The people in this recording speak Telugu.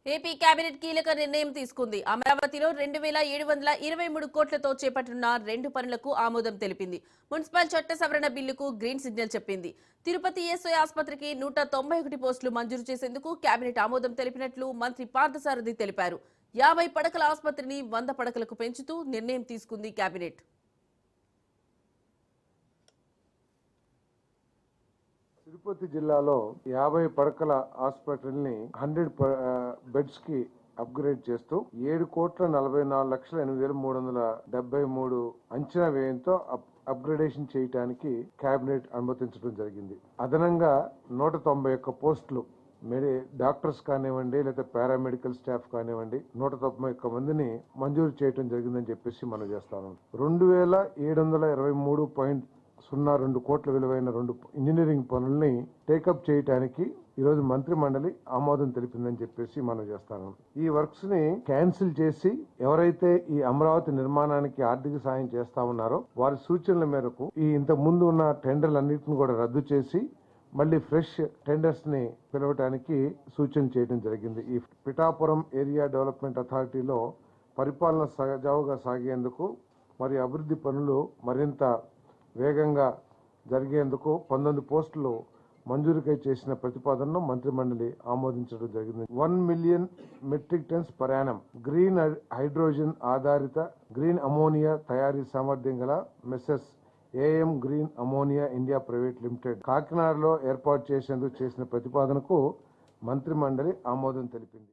ఏపీ కేబినెట్ కీలక నిర్ణయం తీసుకుంది. అమరావతిలో 2723 కోట్లతో చేపట్టనున్న 2 పనులకు ఆమోదం తెలిపింది. మున్సిపల్ చట్ట సవరణ బిల్లుకు గ్రీన్ సిగ్నల్ చెప్పింది. తిరుపతి ఎస్ఐ ఆసుపత్రికి 191 పోస్టులు మంజూరు చేసేందుకు కేబినెట్ ఆమోదం తెలిపినట్లు మంత్రి పార్థసారథి తెలిపారు. 50 పడకల ఆసుపత్రిని 100 పడకలకు పెంచుతూ నిర్ణయం తీసుకుంది కేబినెట్. తిరుపతి జిల్లాలో 50 పడకల హాస్పిటల్ ని 100 బెడ్స్ కి అప్గ్రేడ్ చేస్తూ 7,44,8,373 అంచనా వ్యయంతో అప్గ్రేడేషన్ చేయడానికి కేబినెట్ అనుమతించడం జరిగింది. అదనంగా 191 పోస్టులు డాక్టర్స్ కానివ్వండి లేదా పారామెడికల్ స్టాఫ్ కానివ్వండి 191 మందిని మంజూరు చేయడం జరిగిందని చెప్పేసి మనం చేస్తాను. 2,723.02 కోట్ల విలువైన 2 ఇంజనీరింగ్ పనుల్ని టేకప్ చేయడానికి ఈ రోజు మంత్రి మండలి ఆమోదం తెలిపిందని చెప్పేసి మనం చేస్తాను. ఈ వర్క్స్ ని క్యాన్సిల్ చేసి ఎవరైతే ఈ అమరావతి నిర్మాణానికి ఆర్థిక సాయం చేస్తా ఉన్నారో వారి సూచనల మేరకు ఈ ఇంత ముందు ఉన్న టెండర్లన్నింటిని కూడా రద్దు చేసి మళ్ళీ ఫ్రెష్ టెండర్స్ ని పిలవటానికి సూచన చేయడం జరిగింది. ఈ పిఠాపురం ఏరియా డెవలప్మెంట్ అథారిటీలో పరిపాలన సజావుగా సాగేందుకు మరియు అభివృద్ధి పనులు మరింత వేగంగా జరిగేందుకు 19 పోస్టులు మంజూరుకై చేసిన ప్రతిపాదనను మంత్రి మండలి ఆమోదించడం జరిగింది. 1 million metric tons per annum green hydrogen ఆధారిత గ్రీన్ అమోనియా తయారీ సామర్థ్యం గల మెసెస్ AM green ammonia India private limited కాకినాడలో ఏర్పాటు చేసేందుకు చేసిన ప్రతిపాదనకు మంత్రి మండలి ఆమోదం తెలిపింది.